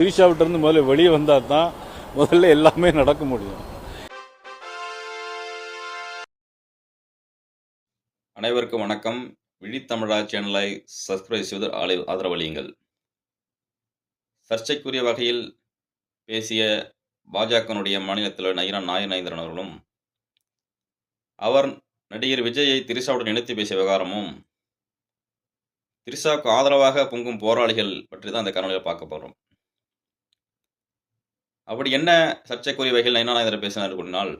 திரிஷாவிட்டிருந்து முதல்ல வெளியே வந்தால் தான் முதல்ல எல்லாமே நடக்க முடியும். அனைவருக்கும் வணக்கம். விழித்தமிழா சேனலை சப்ஸ்கிரைப் செய்து ஆதரவளியுங்கள். சர்ச்சைக்குரிய வகையில் பேசிய பாஜகனுடைய மாநில தலைவர் நயினார் நாகேந்திரன் அவர்களும், அவர் நடிகர் விஜயை திரிஷாவுடன் இணைத்து பேசிய விவகாரமும், திரிஷாவுக்கு ஆதரவாக பொங்கும் போராளிகள் பற்றி தான் அந்த காணொலியில் பார்க்க போகிறோம். அப்படி என்ன சர்ச்சைக்குரிய வகையில் நயினார் நாகேந்திரன் பேசினார் அப்படின்னால்,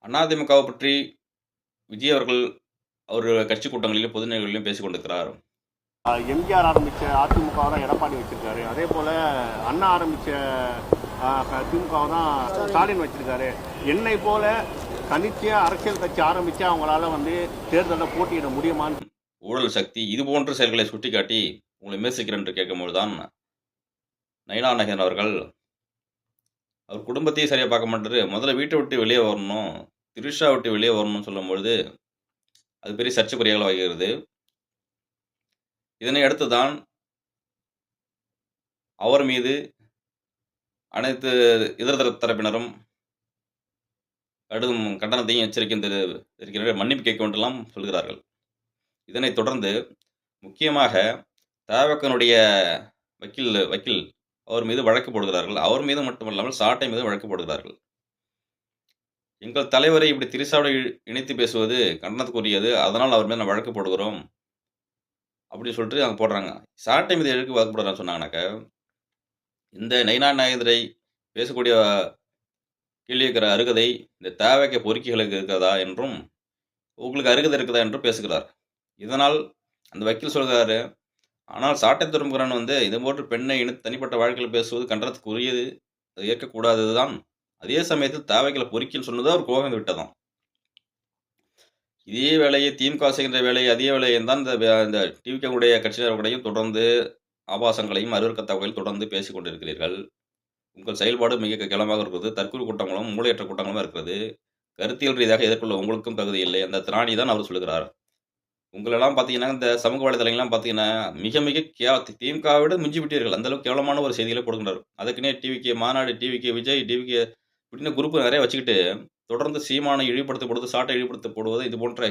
அதிமுகவை பற்றி விஜய் அவர்கள் அவர் கட்சி கூட்டங்களிலும் பொது நிகழ்வுகளிலும் பேசிக் கொண்டிருக்கிறார். எம்ஜிஆர் ஆரம்பித்த அதிமுகவை தான் எடப்பாடி வச்சிருக்காரு, அதே போல் அண்ணா ஆரம்பித்த திமுகவை தான் ஸ்டாலின் வச்சிருக்காரு. என்னை போல தனிச்சையாக அரசியல் கட்சி ஆரம்பித்து அவங்களால தேர்தலில் போட்டியிட முடியுமான்னு ஊழல் சக்தி இது போன்ற செயல்களை சுட்டிக்காட்டி உங்களை விமர்சிக்கிறேன் என்று கேட்கும்போது தான் நயினார் நாகேந்திரன் அவர்கள் அவர் குடும்பத்தையும் சரியாக பார்க்க மாட்டாரு, முதல்ல வீட்டை விட்டு வெளியே வரணும், திரிஷா விட்டு வெளியே வரணும்னு சொல்லும்பொழுது அது பெரிய சர்ச்சைக்குரியதாக ஆகிறது. இதனை அடுத்து தான் அவர் மீது அனைத்து இதர தரப்பினரும் கடும் கண்டனத்தையும் எச்சரிக்கை மன்னிப்பு கேட்க வேண்டெல்லாம் சொல்கிறார்கள். இதனைத் தொடர்ந்து முக்கியமாக தவகனுடைய வக்கீல் அவர் மீது வழக்கு போடுகிறார்கள். அவர் மீது மட்டுமல்லாமல் சாட்டை மீது வழக்கு போடுகிறார்கள். எங்கள் தலைவரை இப்படி திரிஷாவோடு இணைத்து பேசுவது கண்டனத்துக்குரியது, அதனால் அவர் மீது நான் வழக்கு போடுகிறோம் அப்படின்னு சொல்லிட்டு அங்கே போடுறாங்க. சாட்டை மீது எதுக்கு வழக்கு போடுறான்னு சொன்னாங்கன்னாக்க, இந்த நயினார் நாகேந்திரை பேசக்கூடிய கேள்வி இருக்கிற அருகதை இந்த தேவைக்க பொறுக்கிகளுக்கு இருக்கிறதா என்றும், உங்களுக்கு அருகதை இருக்குதா என்றும் பேசுகிறார். இதனால் அந்த வக்கீல் சொல்கிறாரு, ஆனால் சாட்டை துறைமுகன் இது போன்று பெண்ணை தனிப்பட்ட வாழ்க்கையில் பேசுவது கண்டனத்துக்கு உரியது, அது ஏற்கக்கூடாதது தான். அதே சமயத்தில் தேவைகளை பொறுக்கின்னு சொன்னது அவர் கோபம் விட்டதாம். இதே வேலையை திமுக செய்கின்ற வேலையை அதே வேலையை தான் இந்த டிவிகளுடைய கட்சியினர்களையும் தொடர்ந்து ஆபாசங்களையும் அருவருக்கத்தவர்களையும் தொடர்ந்து பேசிக் கொண்டிருக்கிறீர்கள். உங்கள் செயல்பாடு மிக கேவலமாக இருக்கிறது, தற்கொலை கூட்டங்களும் மூளையற்ற கூட்டங்களும் இருக்கிறது, கருத்தியல் ரீதியாக எதிர்கொள்ள உங்களுக்கும் தகுதி இல்லை. அந்த திராணி தான் அவர் சொல்கிறார். உங்களெல்லாம் பார்த்தீங்கன்னா இந்த சமூக வலைதளங்கள்லாம் பார்த்தீங்கன்னா மிக மிக திமுகவை விட மிஞ்சி விட்டீர்கள், அந்தளவுக்கு கேவலமான ஒரு செய்திகளை போடுகின்றார். அதுக்குன்னே டிவிக்கு மாநாடு, டிவிக்கு விஜய், டிவிக்கு இப்படின்னு குரூப் நிறைய வச்சுக்கிட்டு தொடர்ந்து சீமானை இழிவுபடுத்தப்படுவது, சாட்டை இழிவுபடுத்தப்படுவது, இது போன்ற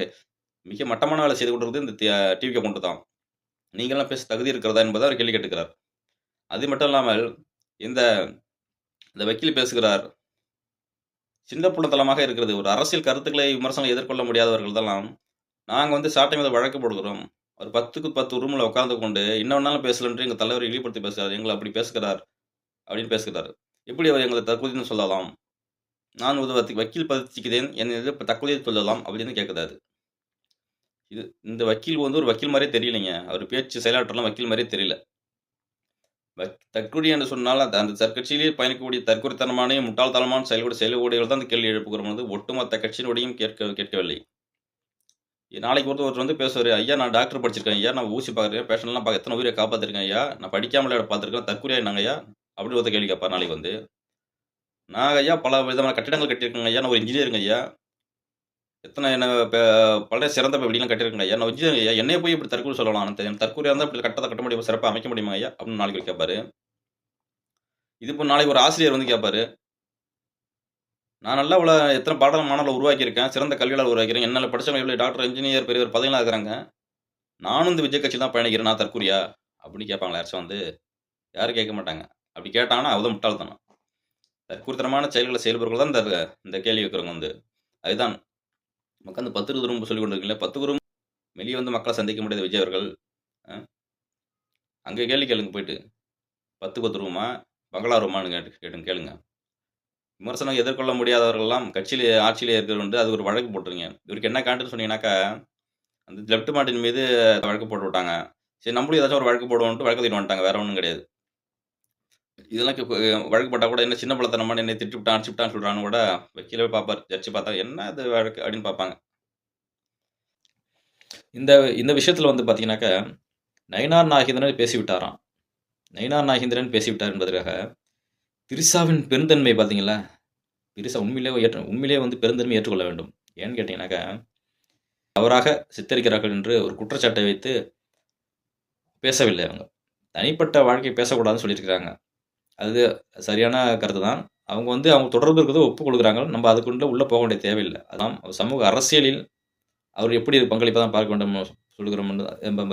மிக மட்டமான வேலை செய்து கொண்டிருக்கிறது இந்த டிவிக்கு கொண்டு தான். நீங்களாம் பேச தகுதி இருக்கிறதா என்பதை அவர் கேள்வி கேட்டுக்கிறார். அது மட்டும் இல்லாமல் இந்த வக்கீல் பேசுகிறார், சின்ன புள்ளத்தனமாக இருக்கிறது. ஒரு அரசியல் கருத்துக்களை விமர்சனம் எதிர்கொள்ள முடியாதவர்கள் தான் நாங்கள் சாட்டை மீது வழக்கு போடுகிறோம். அவர் 10க்கு 10 ரூமில் உட்கார்ந்து கொண்டு இன்னொன்னாலும் பேசலன்று எங்கள் தலைவர் இழிவுபடுத்தி பேசுகிறார், எங்களை அப்படி பேசுகிறார் அப்படின்னு பேசுகிறார். எப்படி அவர் எங்களை தற்கொலைன்னு சொல்லலாம்? நான் ஒரு வக்கீல் பதிச்சுக்கிறேன், என்ன தற்கொலையை சொல்லலாம் அப்படின்னு கேட்குறாரு. இந்த வக்கீல் ஒரு வக்கீல் மாதிரியே தெரியலைங்க. அவர் பேச்சு செயலாற்றலாம் வக்கீல் மாதிரியே தெரியல. தற்கொலை என்று சொன்னால் அந்த கட்சியிலேயே பயணிக்கக்கூடிய தற்கொலைத்தனமான முட்டாள்தனமான செயல்கூடியவர்கள் தான் அந்த கேள்வி எழுப்புகிறோம். ஒட்டுமொத்த கட்சியினுடையும் கேட்கவில்லை. நாளைக்கு ஒருத்தர் பேசுவார், ஐயா நான் டாக்டர் படிச்சிருக்கேன் ஐயா, நான் ஊசி பார்க்குறேன், பேஷண்ட்லாம் பார்க்க எத்தனை உயிரை காப்பாற்றிருக்கேன் ஐயா, நான் படிக்காமலே பார்த்துருக்கேன், தற்கொலையா நாங்கள் ஐயா அப்படின்னு ஒருத்தர் கேள்வி கேட்பார். நாளைக்கு நாங்கள் ஐயா பல விதமான கட்டிடங்கள் கட்டியிருக்கேங்க ஐயா, நான் ஒரு இன்ஜினியருங்க ஐயா, எத்தனை பல சிறந்த வீடுலாம் கட்டியிருக்கேங்க ஐயா, நான் இன்ஜினியர் ஐயா, என்னைய போய் இப்படி தற்கொலை சொல்லலாம், தற்கொலையாக இருந்தால் இப்படி கட்ட முடியுமா, சிறப்பாக அமைக்க முடியுமா ஐயா அப்படின்னு நாளைக்கு கேட்பாரு. இது இப்போ நாளைக்கு ஒரு ஆசிரியர் கேட்பாரு, நான் நல்லா இவ்வளோ எத்தனை மாணவர்களை உருவாக்கியிருக்கேன், சிறந்த கல்வியாளர் உருவாக்கிறேன், என்னால் படித்தவங்க எவ்வளோ டாக்டர், இன்ஜினியர், பெரியவர் பதவியெல்லாம் இருக்கிறாங்க, நானும் இந்த விஜய் கட்சி தான் பயணிக்கிறேன், நான் தற்கொலையா அப்படின்னு கேட்பாங்களா? யாராச்சும் யாரும் கேட்க மாட்டாங்க. அப்படி கேட்டாங்கன்னா அவதான் முட்டாள்தானம். தற்கொலைத்தனமான செயல்களை செயல்பவர்கள் தான் இந்த கேள்வி வைக்கிறவங்க அதுதான் மக்கள் அந்த 10 ரூம் சொல்லி கொண்டு இருக்கீங்களே, 10 ரூம் வெளியே மக்களை சந்திக்க முடியாத விஜய் அவர்கள் அங்கே கேள்வி கேளுங்க, போயிட்டு 10 ரூமா பங்களா ரூமான்னு கேளுங்க. விமர்சனம் எதிர்கொள்ள முடியாதவர்கள்லாம் கட்சியில் ஆட்சியில் இருக்கிறவங்க அது ஒரு வழக்கு போட்டுருங்க. இவருக்கு என்ன காண்டுன்னு சொன்னீங்கன்னாக்கா, அந்த லெப்ட் மார்ட்டின் மீது வழக்கு போட்டு விட்டாங்க. சரி நம்மளும் ஏதாச்சும் ஒரு வழக்கு போடுவோன்ட்டு வழக்கு தீட்டு வந்துட்டாங்க, வேற ஒன்றும் கிடையாது. இதெல்லாம் வழக்கு போட்டால் கூட என்ன சின்ன பழத்தனமான என்னை திட்டுவிட்டான் அடிச்சுட்டான்னு சொல்கிறான்னு கூட வக்கீலே பார்ப்பார், ஜட்ஜி பார்த்தா என்ன அது வழக்கு அப்படின்னு பார்ப்பாங்க. இந்த விஷயத்தில் பார்த்தீங்கன்னாக்கா நயினார் நாகேந்திரன் பேசிவிட்டாராம். நயினார் நாகேந்திரன் பேசிவிட்டார் என்பதற்காக திரிஷாவின் பெருந்தன்மை பார்த்தீங்களா, திரிஷா உண்மையிலே பெருந்தன்மை ஏற்றுக்கொள்ள வேண்டும். ஏன்னு கேட்டிங்கனாக்கா, அவராக சித்தரிக்கிறார்கள் என்று ஒரு குற்றச்சாட்டை வைத்து பேசவில்லை அவங்க. தனிப்பட்ட வாழ்க்கை பேசக்கூடாதுன்னு சொல்லியிருக்கிறாங்க. அது சரியான கருத்து தான். அவங்க வந்து அவங்க தொடர்பு இருக்கிறத ஒப்புக் கொடுக்குறாங்க. நம்ம அதுக்குள்ள உள்ள போக வேண்டிய தேவையில்ல. அதான் சமூக அரசியலில் அவர் எப்படி பங்களிப்பை தான் பார்க்க வேண்டும் சொல்லுகிறோம்னு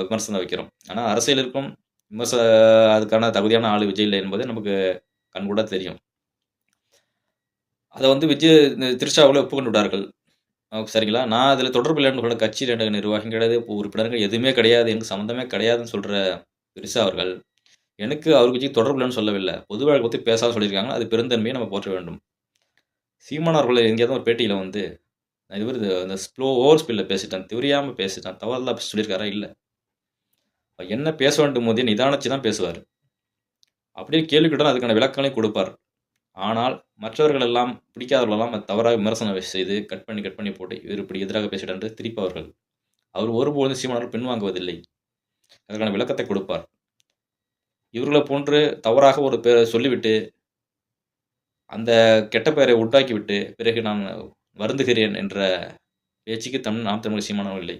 விமர்சனம் வைக்கிறோம். ஆனா அரசியலுக்கும் விமர்ச அதுக்கான தகுதியான ஆளு விஜய் இல்ல என்பது நமக்கு கண்கூடா தெரியும். அத வந்து விஜய் திரிஷா அவர்களே ஒப்புக்கொண்டு விட்டார்கள். சரிங்களா? நான் அதில தொடர்பு இல்லன்னு சொல்ல கட்சியில நிர்வாகம் கிடையாது, உறுப்பினர்கள் எதுவுமே கிடையாது, எனக்கு சம்மந்தமே கிடையாதுன்னு சொல்ற திரிஷா அவர்கள், எனக்கு அவர் விஜய்க்கு தொடர்பு இல்லன்னு சொல்லவில்லை. பொது வாழ்க்கை பத்தி பேசாத சொல்லியிருக்காங்க. அது பெருந்தன்மையை நம்ம போற்ற வேண்டும். சீமான் அவர்கள் எங்கேயாவது ஒரு பேட்டியில வந்து இவரு இந்த ஓவர் ஸ்பீட்ல பேசிட்டேன், தெரியாம பேசிட்டேன், தவறுதலா சொல்லியிருக்காரா? இல்ல. என்ன பேச வேண்டும் போதே நிதானிச்சு தான் பேசுவாரு. அப்படியே கேள்வி கேட்டாலும் அதுக்கான விளக்கங்களையும் கொடுப்பார். ஆனால் மற்றவர்கள் எல்லாம் பிடிக்காதவர்கள் எல்லாம் தவறாக விமர்சனம் செய்து கட் பண்ணி போட்டு இவர் இப்படி எதிராக பேசிட்டார் என்று திரிப்பவர்கள். அவர் ஒருபோதும் சீமானவர் பின்வாங்குவதில்லை. அதற்கான விளக்கத்தை கொடுப்பார். இவர்களை போன்று தவறாக ஒரு சொல்லிவிட்டு அந்த கெட்ட பெயரை உண்டாக்கிவிட்டு பிறகு நான் வருந்துகிறேன் என்ற பேச்சுக்கு நாம் தமிழ் சீமானவர் இல்லை.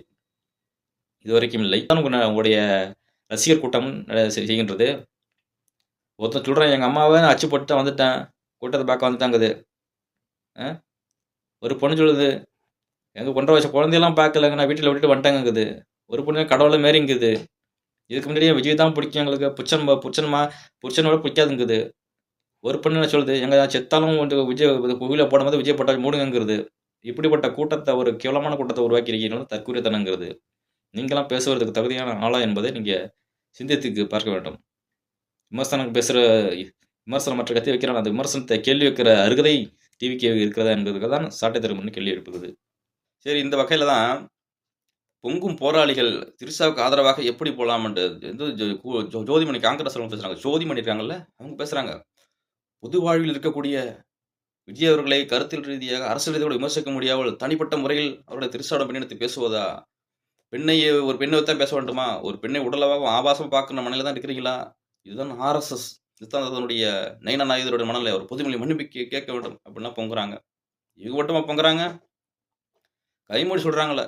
இதுவரைக்கும் இல்லை. உங்களுடைய ரசிகர் கூட்டம் செய்கின்றது. ஒருத்தன் சொல்கிறான், எங்கள் அம்மாவை அச்சு போட்டு தான் வந்துட்டேன், கூட்டத்தை பார்க்க வந்துட்டாங்குது. ஒரு பொண்ணு சொல்லுது, எங்கள் 1.5 வயசு குழந்தையெல்லாம் பார்க்கலங்க, நான் வீட்டில் விட்டுட்டு வந்துட்டேங்குது. ஒரு பொண்ணு கடவுளை மாரிங்குது. இதுக்கு முன்னாடியே விஜய் தான் பிடிக்கும் எங்களுக்கு, புருஷனோட பிடிக்காதுங்குது. ஒரு பொண்ணு என்ன சொல்லுது, எங்கள் செத்தாலும் வந்து விஜய் கோவிலில் போடும்போது விஜய் போட்டால் மூடுங்கிறது. இப்படிப்பட்ட கூட்டத்தை, ஒரு கேவலமான கூட்டத்தை உருவாக்கி இருக்கிறது தற்கூரியத்தனங்கிறது. நீங்களாம் பேசுவதற்கு தகுதியான ஆளா என்பதை நீங்கள் சிந்தித்துக்கு பார்க்க வேண்டும். விமர்சனம் பேசுகிற விமர்சனம் மற்ற கத்தி வைக்கிறான், அந்த விமர்சனத்தை கேள்வி வைக்கிற அருகதை டிவிக்கு இருக்கிறதா என்பதுக்கு தான் சாட்டை தரும் கேள்வி எழுப்புகிறது. சரி, இந்த வகையில் தான் பொங்கும் போராளிகள் திரிஷாவுக்கு ஆதரவாக எப்படி போகலாம்ன்ட்டு ஜோதிமணி காங்கிரஸ் பேசுகிறாங்க. ஜோதிமணி இருக்காங்கல்ல, அவங்க பேசுகிறாங்க, பொது வாழ்வில் இருக்கக்கூடிய விஜய் அவர்களை கருத்தில் ரீதியாக அரசியல் ரீதியோடு விமர்சிக்க முடியாமல் தனிப்பட்ட முறையில் அவருடைய திரிஷாவோட பெண்ணெடுத்து பேசுவதா? ஒரு பெண்ணை தான் பேச வேண்டுமா? ஒரு பெண்ணை உடலவாக ஆபாசம் பார்க்குற மனநிலை தான் இருக்கிறீங்களா? இதுதான் ஆர்எஸ்எஸ், இதுதான் அதனுடைய நயனா நாயகருடைய மனநிலை. அவர் பொதுமொழி மன்னிப்பு கேட்க வேண்டும் அப்படின்னா பொங்குறாங்க. இவங்க மட்டுமா பொங்குறாங்க? கைமொழி சொல்கிறாங்கள,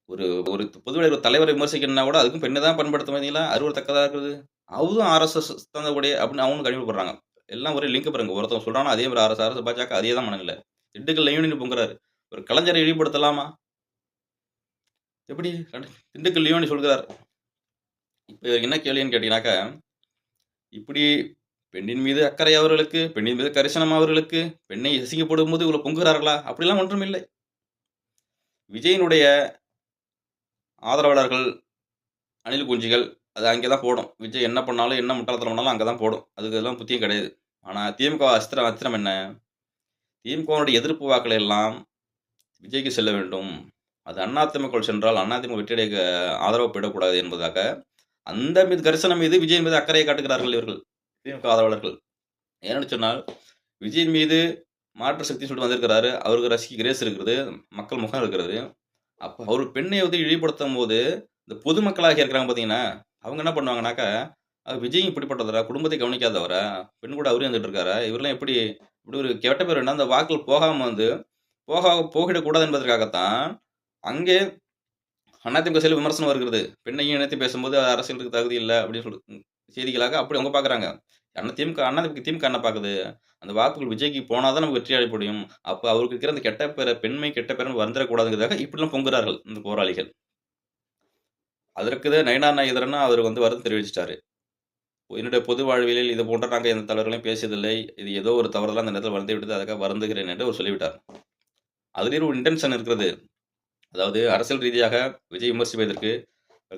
ஒரு ஒரு பொதுவெளி ஒரு தலைவரை விமர்சிக்கணும்னா கூட அதுக்கும் பெண்ணை தான் பயன்படுத்த மாதிரிங்களா? அறுவத்தக்கதாக இருக்குது. அதுவும் ஆர்எஸ்எஸ் தந்தக்கூடிய அப்படின்னு அவங்களும் கழிவுபடுறாங்க. எல்லாம் ஒரே லிங்க் பாருங்க. ஒருத்தவங்க சொல்கிறானா அதே மாதிரி ஆர்எஸ் பாஜக அதே தான் மனநிலை. திண்டுக்கல் யூனியன் பொங்குறாரு. ஒரு கலைஞரை இழிவுபடுத்தலாமா? எப்படி திண்டுக்கல் லியோனி சொல்கிறார். இப்போ என்ன கேள்வின்னு கேட்டீங்கன்னாக்கா, இப்படி பெண்ணின் மீது அக்கறை அவர்களுக்கு, பெண்ணின் மீது கரிசனம் அவர்களுக்கு, பெண்ணை அசிங்கப்படும் போது இவ்வளோ பொங்குகிறார்களா? அப்படிலாம் ஒன்றும் இல்லை. விஜயனுடைய ஆதரவாளர்கள், அணில் குஞ்சுகள் அது அங்கே தான் போடும். விஜய் என்ன பண்ணாலும், என்ன முட்டாள்தனம் பண்ணாலும் அங்கே தான் போடும். அதுக்கு எல்லாம் புத்தியும் கிடையாது. ஆனால் திமுக அஸ்திரம் என்ன? திமுகவுடைய எதிர்ப்பு வாக்களை எல்லாம் விஜய்க்கு செல்ல வேண்டும். அது அதிமுக சென்றால் அதிமுக வெற்றியடைய ஆதரவு பெறக்கூடாது என்பதாக அந்த மீது கரிசனம் மீது விஜய் மீது அக்கறையை காட்டுகிறார்கள் இவர்கள் திமுக ஆதரவாளர்கள். ஏன்னு சொன்னால், விஜய் மீது மாற்று சக்தி சொல்லிட்டு வந்திருக்கிறாரு. அவருக்கு ரசிக்க கிரேஸ் இருக்கிறது, மக்கள் முகம் இருக்கிறது. அப்போ அவர் பெண்ணை வந்து இழிவுபடுத்தும் போது இந்த பொதுமக்களாக இருக்கிறாங்க பார்த்தீங்கன்னா, அவங்க என்ன பண்ணுவாங்கனாக்கா, விஜய் இப்படிப்பட்டவரா, குடும்பத்தை கவனிக்காதவரா, பெண் கூட அவரே வந்துட்டு இருக்காரா, இவரெல்லாம் இப்படி இப்படி ஒரு கெட்ட பேர் என்ன, அந்த வாக்கள் போகாமல் வந்து போகிடக்கூடாது என்பதற்காகத்தான் அங்கே அதிமுக செயல் விமர்சனம் வருகிறது. பெண்ணையும் இணைத்து பேசும்போது அரசியலுக்கு தகுதி இல்லை அப்படின்னு சொல்லி செய்திகளாக அப்படி அவங்க பார்க்குறாங்க. திமுக என்ன பார்க்குது, அந்த வாக்குகள் விஜய்க்கு போனால் தான் நமக்கு வெற்றி அடைய முடியும். அப்போ அவருக்கு இருக்கிற அந்த கெட்ட பேரை, பெண்மை கெட்ட பேரை வந்துடக்கூடாதுங்கிறதாக இப்படிலாம் பொங்குறார்கள் இந்த போராளிகள். அதற்கு நயனா நாயகர்னா அவர் வந்து வருத்தம் தெரிவிச்சிட்டாரு. என்னுடைய பொது வாழ்வியலில் இது போன்ற நாங்கள் எந்த தலைவர்களையும் பேசியதில்லை, இது ஏதோ ஒரு தவறுதலாக அந்த நேரத்தில் வந்து விட்டது, அதுக்காக வருந்துகிறேன் என்று அவர் சொல்லிவிட்டார். அதுலேயும் ஒரு இன்டென்ஷன் இருக்கிறது. அதாவது அரசியல் ரீதியாக விஜய் விமர்சிப்பதற்கு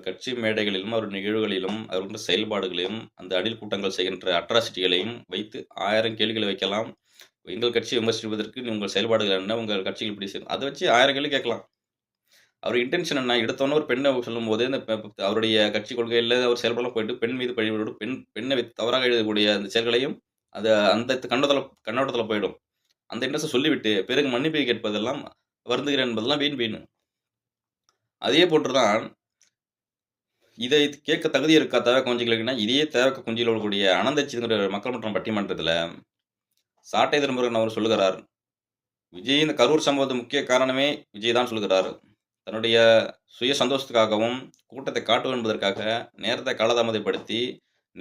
கட்சி மேடைகளிலும் அவர் நிகழ்வுகளிலும் அவர்களுடைய செயல்பாடுகளையும் அந்த அணில் கூட்டங்கள் செய்கின்ற அட்ராசிட்டிகளையும் வைத்து 1000 கேள்விகளை வைக்கலாம். எங்கள் கட்சியை விமர்சிப்பதற்கு உங்கள் செயல்பாடுகள் என்ன, உங்கள் கட்சிகள் இப்படி செய்யும், அதை வச்சு 1000 கேள்வி கேட்கலாம். அவர் இன்டென்ஷன் என்ன, எடுத்தோன்னு ஒரு பெண்ணை சொல்லும்போது இந்த அவருடைய கட்சி கொள்கையில் அவர் செயல்படலாம் போயிட்டு பெண் மீது பழிவிடு, பெண்ணை தவறாக எழுதக்கூடிய அந்த செயல்களையும் அது அந்த கண்ணோட்டத்தில் போயிடும். அந்த இன்ட்ரெஸ்ட்டை சொல்லிவிட்டு பிறகு மன்னிப்பு கேட்பதெல்லாம் வருந்துகிறேன் என்பதெல்லாம் வீண். அதே போன்றுதான் இதை கேட்க தகுதி இருக்கா தேவை குஞ்சுகளுக்குன்னா, இதே தேவை குஞ்சுகள் இருக்கக்கூடிய அனந்தச்சிங்கிற மக்கள் மன்றம் பட்டிமன்றத்தில் சாட்டை திருமுருகன் அவர் சொல்லுகிறார், விஜய் இந்த கரூர் சம்பவத்து முக்கிய காரணமே விஜய் தான் சொல்லுகிறார். தன்னுடைய சுய சந்தோஷத்துக்காகவும் கூட்டத்தை காட்டுவோம் என்பதற்காக நேரத்தை காலதாமதப்படுத்தி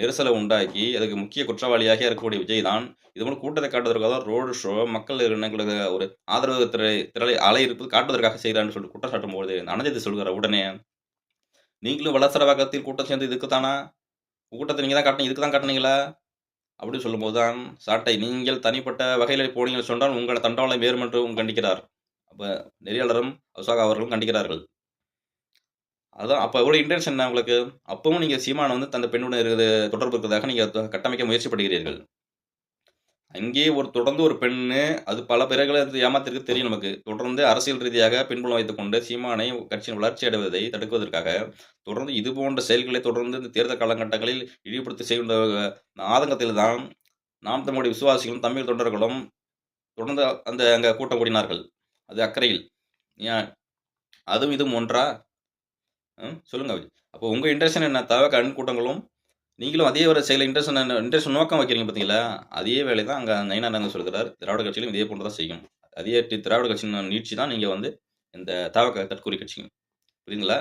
நெரிசலை உண்டாக்கி அதுக்கு முக்கிய குற்றவாளியாக இருக்கக்கூடிய விஜய் தான் இது போல கூட்டத்தை காட்டுவதற்காக தான் ரோடு ஷோ மக்கள் எங்களுக்கு ஒரு ஆதரவு திரளை அலை இருப்பது காட்டுவதற்காக செய்கிறான்னு சொல்லிட்டு குற்றம் சாட்டும் போது அனஜித் சொல்கிற உடனே நீங்களும் வலசரவாக்கத்தில் கூட்டம் சேர்ந்து இதுக்கு தானா கூட்டத்தை நீங்கள் தான் காட்டினீங்க இதுக்கு தான் காட்டினீங்களா அப்படின்னு சொல்லும்போது தான் சாட்டை நீங்கள் தனிப்பட்ட வகையில் போனீங்கன்னு சொன்னால் உங்களை தண்டவாளம் வேறும் என்றும் கண்டிக்கிறார். அப்போ நெறியாளரும் அசோகா அவர்களும் கண்டிக்கிறார்கள். அதான் அப்போ எவ்வளோ இன்டென்ஷன் என்ன உங்களுக்கு? அப்பவும் நீங்கள் சீமானை வந்து அந்த பெண்ணுடன் இருக்கிறது தொடர்பு இருக்கிறதாக நீங்கள் கட்டமைக்க முயற்சி படுகிறீர்கள். அங்கேயே தொடர்ந்து ஒரு பெண்ணு அது பல பிறகுகளை ஏமாத்திருக்கு தெரியும் நமக்கு. தொடர்ந்து அரசியல் ரீதியாக பின்புலம் வைத்துக்கொண்டு சீமானை கட்சியின் வளர்ச்சி அடைவதை தடுக்குவதற்காக தொடர்ந்து இது போன்ற செயல்களை தொடர்ந்து இந்த தேர்தல் காலகட்டங்களில் இழிவுபடுத்தி செய்கின்ற ஆதங்கத்தில் தான் நாம் தமிழுடைய விசுவாசிகளும் தமிழ் தொண்டர்களும் தொடர்ந்து அங்கே கூட்டம் கூடினார்கள். அது அக்கறையில். ஏன் அதுவும் இதுவும் ஒன்றா? சொல்லுங்க. அப்போ உங்கள் இன்ட்ரெஸ்ட் என்ன? கண் கூட்டங்களும் நீங்களும் அதே ஒரு செயலை இன்ட்ரெஸ்ட் நோக்கம் வைக்கிறீங்க பார்த்தீங்களா? அதே வேலை தான் அங்கே நயினார் சொல்கிறார். திராவிட கட்சியிலும் இதே போன்று தான் செய்யும். அதே திராவிட கட்சியின் நீட்சி தான் நீங்கள் வந்து இந்த தற்கூரி கட்சிங்க. புரியுதுங்களா?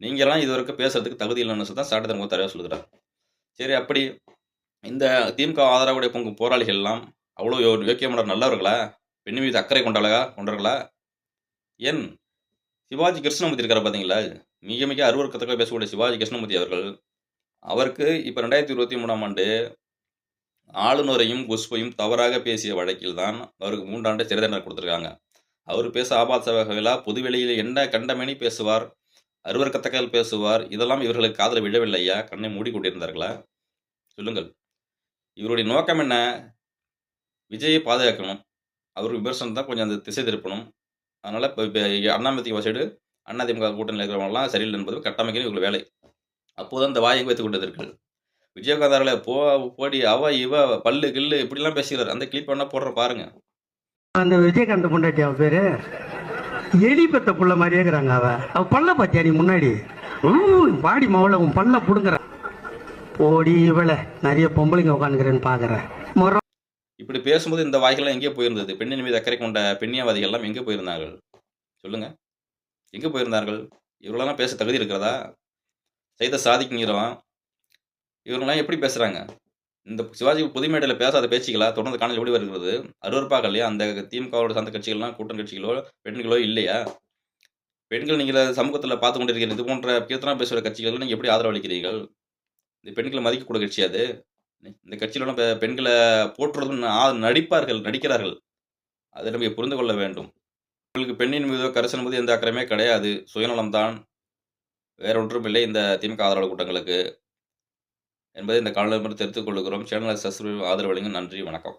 நீங்கள்லாம் இது வரைக்கும் பேசுறதுக்கு தகுதி இல்லைன்னு சொல்லி தான் சாட்டை தரவா சொல்கிறார். சரி, அப்படி இந்த திமுக ஆதரவுடைய போராளிகள் எல்லாம் அவ்வளோ யோக்கியமான நல்லவர்களா? பெண் மீது அக்கறை கொண்டவர்களா? ஏன் சிவாஜி கிருஷ்ணமூர்த்தி இருக்கார் பார்த்தீங்களா? மிக மிக அருவருக்கத்தக்க பேசக்கூடிய சிவாஜி கிருஷ்ணமூர்த்தி அவர்கள் அவருக்கு இப்போ 2023ஆம் ஆண்டு ஆளுநரையும் குஷ்பையும் தவறாக பேசிய வழக்கில் தான் அவருக்கு 3 ஆண்டு சிறை தண்டனை கொடுத்துருக்காங்க. அவர் பேச ஆபாச வகையிலா பொதுவெளியில் என்ன கண்டமேனி பேசுவார், அருவருக்கத்தக்க பேசுவார். இதெல்லாம் இவர்களுக்கு காதில் விழவில்லையா? கண்ணை மூடி கொண்டிருந்தார்களா? சொல்லுங்கள். இவருடைய நோக்கம் என்ன? விஜயை பாதுகாக்கணும். அவர் விமர்சனம் தான் கொஞ்சம் அந்த திசை திருப்பணும். அதனால் இப்போ அண்ணாமதிமுக சைடு அதிமுக கூட்டணியில் இருக்கிறவங்களாம் சரியில்லை என்பது கட்டமைக்கணும் இவங்க வேலை. அப்போதான் இந்த வாயை வைத்துக் கொண்டதர்கள். விஜயகாந்த் அவர்களை போடி அவ இவ பல்லு கில்லு இப்படிலாம் பேசுகிறார். அந்த கிளிப் வேணா போடுற பாருங்க. அந்த விஜயகாந்த் பொண்டாட்டி அவ பேரு எலி பெத்த புள்ள மாதிரியே இருக்கிறாங்க. அவ பல்ல பாத்தியா நீ முன்னாடி பாடி மவள உன் பல்ல புடுங்குற போடி இவள நிறைய பொம்பளைங்க உட்காந்துக்கிறேன்னு பாக்குறேன். இப்படி பேசும்போது இந்த வாய்கள்லாம் எங்கே போயிருந்தது? பெண்ணின் மீது அக்கறை கொண்ட பெண்ணியவாதிகள் எல்லாம் எங்கே போயிருந்தார்கள்? சொல்லுங்க. எங்கே போயிருந்தார்கள்? இவர்களெல்லாம் பேச தகுதி இருக்கிறதா? செய்த சாதிக்கிறவன் இவங்களாம் எப்படி பேசுகிறாங்க? இந்த சிவாஜி புதுமேடையில் பேசாத பேச்சுகளா தொடர்ந்து காணொலி எப்படி வருகிறது? அருவருப்பாக இல்லையா? அந்த திமுகவோட சார்ந்த கட்சிகள்லாம் கூட்டணி கட்சிகளோ பெண்களோ இல்லையா? பெண்கள் நீங்கள் சமூகத்தில் பார்த்து கொண்டு இருக்கிற இது போன்ற கீர்த்தனா பேசுகிற கட்சிகள் நீங்கள் எப்படி ஆதரவு அளிக்கிறீர்கள்? இந்த பெண்களை மதிக்கக்கூடிய கட்சி அது. இந்த கட்சியிலாம் பெண்களை போற்றுவதும் நடிக்கிறார்கள். அதை நம்ம புரிந்து கொள்ள வேண்டும். உங்களுக்கு பெண்ணின் மீதோ கரிசனம் மீது எந்த அக்கறையுமே கிடையாது. சுயநலம்தான், வேற ஒன்றும் இல்லை இந்த திமுக ஆதரவு கூட்டங்களுக்கு என்பதை இந்த காணொலி தெரிவித்துக் கொள்கிறோம். சேனலை சப்ஸ்கிரைப் ஆதரவு அளிங்க. நன்றி, வணக்கம்.